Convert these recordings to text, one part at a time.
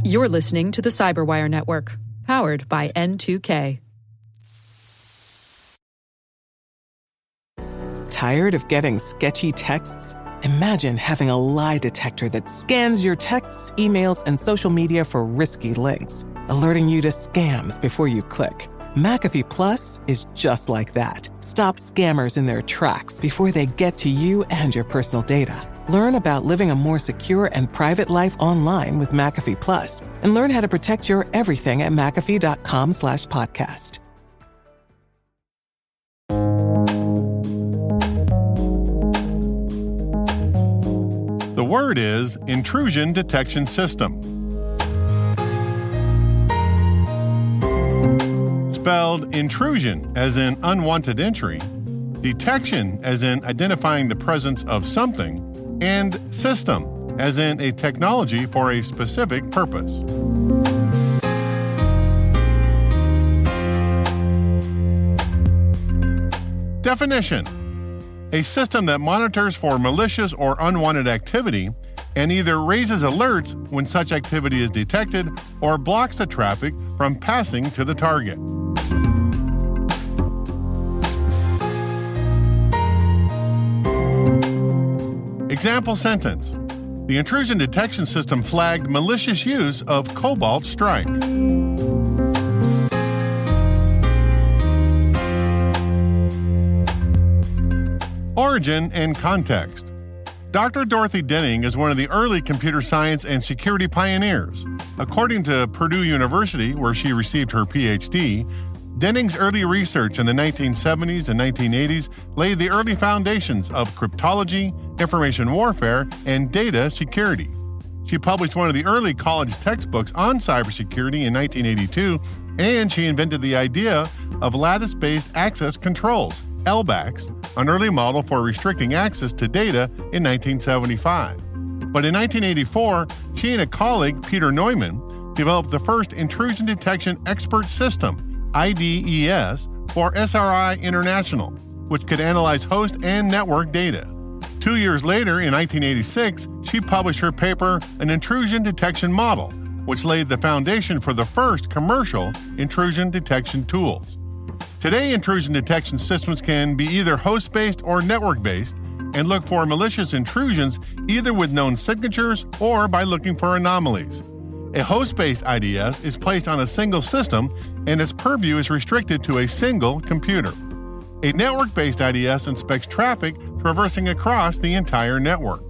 You're listening to the Cyberwire Network, powered by N2K. Tired of getting sketchy texts? Imagine having a lie detector that scans your texts, emails, and social media for risky links, alerting you to scams before you click. McAfee Plus is just like that. Stop scammers in their tracks before they get to you and your personal data. Learn about living a more secure and private life online with McAfee Plus, and learn how to protect your everything at mcafee.com/podcast. The word is intrusion detection system. Spelled intrusion as in unwanted entry, detection as in identifying the presence of something, and system as in a technology for a specific purpose. Definition: a system that monitors for malicious or unwanted activity and either raises alerts when such activity is detected or blocks the traffic from passing to the target. Example sentence: the intrusion detection system flagged malicious use of Cobalt Strike. Origin and context. Dr. Dorothy Denning is one of the early computer science and security pioneers. According to Purdue University, where she received her PhD, Denning's early research in the 1970s and 1980s laid the early foundations of cryptology, information warfare, and data security. She published one of the early college textbooks on cybersecurity in 1982, and she invented the idea of lattice-based access controls, LBACs, an early model for restricting access to data in 1975. But in 1984, she and a colleague, Peter Neumann, developed the first intrusion detection expert system, IDES, for SRI International, which could analyze host and network data. 2 years later, in 1986, she published her paper, An Intrusion Detection Model, which laid the foundation for the first commercial intrusion detection tools. Today, intrusion detection systems can be either host-based or network-based and look for malicious intrusions either with known signatures or by looking for anomalies. A host-based IDS is placed on a single system and its purview is restricted to a single computer. A network-based IDS inspects traffic traversing across the entire network.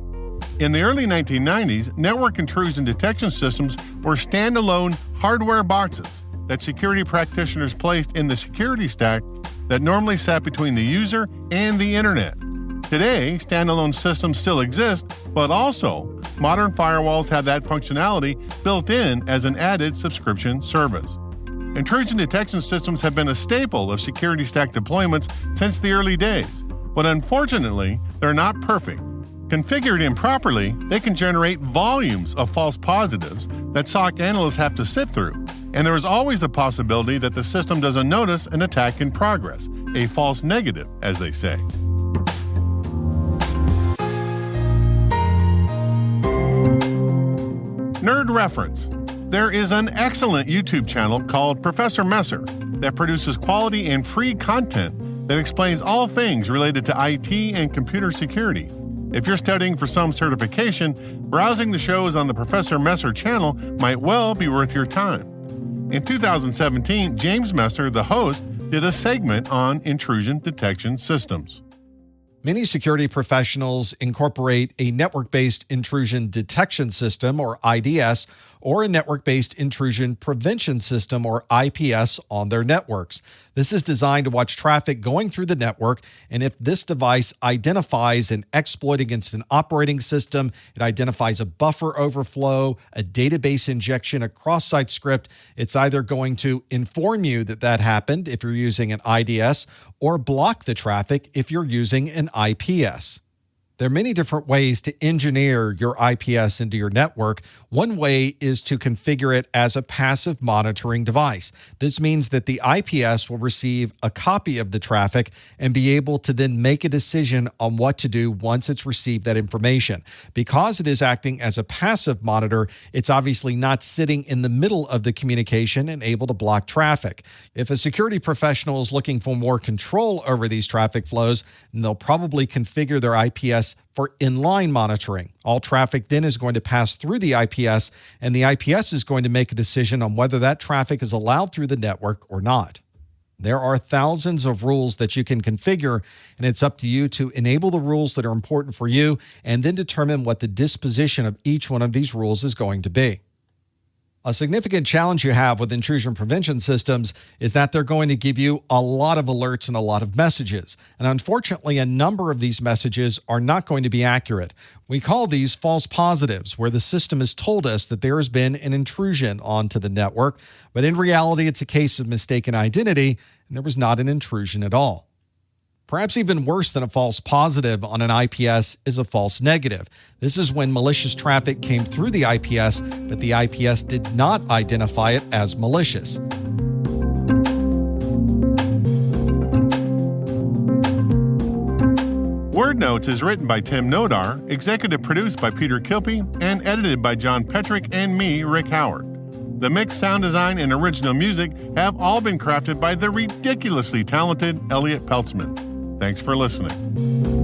In the early 1990s, network intrusion detection systems were standalone hardware boxes that security practitioners placed in the security stack that normally sat between the user and the internet. Today, standalone systems still exist, but also modern firewalls have that functionality built in as an added subscription service. Intrusion detection systems have been a staple of security stack deployments since the early days, but unfortunately, they're not perfect. Configured improperly, they can generate volumes of false positives that SOC analysts have to sift through, and there is always the possibility that the system doesn't notice an attack in progress, a false negative, as they say. Nerd reference. There is an excellent YouTube channel called Professor Messer that produces quality and free content that explains all things related to IT and computer security. If you're studying for some certification, browsing the shows on the Professor Messer channel might well be worth your time. In 2017, James Messer, the host, did a segment on intrusion detection systems. Many security professionals incorporate a network-based intrusion detection system, or IDS, or a network-based intrusion prevention system, or IPS, on their networks. This is designed to watch traffic going through the network, and if this device identifies an exploit against an operating system, it identifies a buffer overflow, a database injection, a cross-site script, it's either going to inform you that that happened if you're using an IDS, or block the traffic if you're using an IPS. There are many different ways to engineer your IPS into your network. One way is to configure it as a passive monitoring device. This means that the IPS will receive a copy of the traffic and be able to then make a decision on what to do once it's received that information. Because it is acting as a passive monitor, it's obviously not sitting in the middle of the communication and able to block traffic. If a security professional is looking for more control over these traffic flows, then they'll probably configure their IPS for inline monitoring. All traffic then is going to pass through the IPS, and the IPS is going to make a decision on whether that traffic is allowed through the network or not. There are thousands of rules that you can configure, and it's up to you to enable the rules that are important for you and then determine what the disposition of each one of these rules is going to be. A significant challenge you have with intrusion prevention systems is that they're going to give you a lot of alerts and a lot of messages. And unfortunately, a number of these messages are not going to be accurate. We call these false positives, where the system has told us that there has been an intrusion onto the network, but in reality, it's a case of mistaken identity, and there was not an intrusion at all. Perhaps even worse than a false positive on an IPS is a false negative. This is when malicious traffic came through the IPS, but the IPS did not identify it as malicious. Word Notes is written by Tim Nodar, executive produced by Peter Kilpie, and edited by John Petrick and me, Rick Howard. The mix, sound design, and original music have all been crafted by the ridiculously talented Elliot Peltzman. Thanks for listening.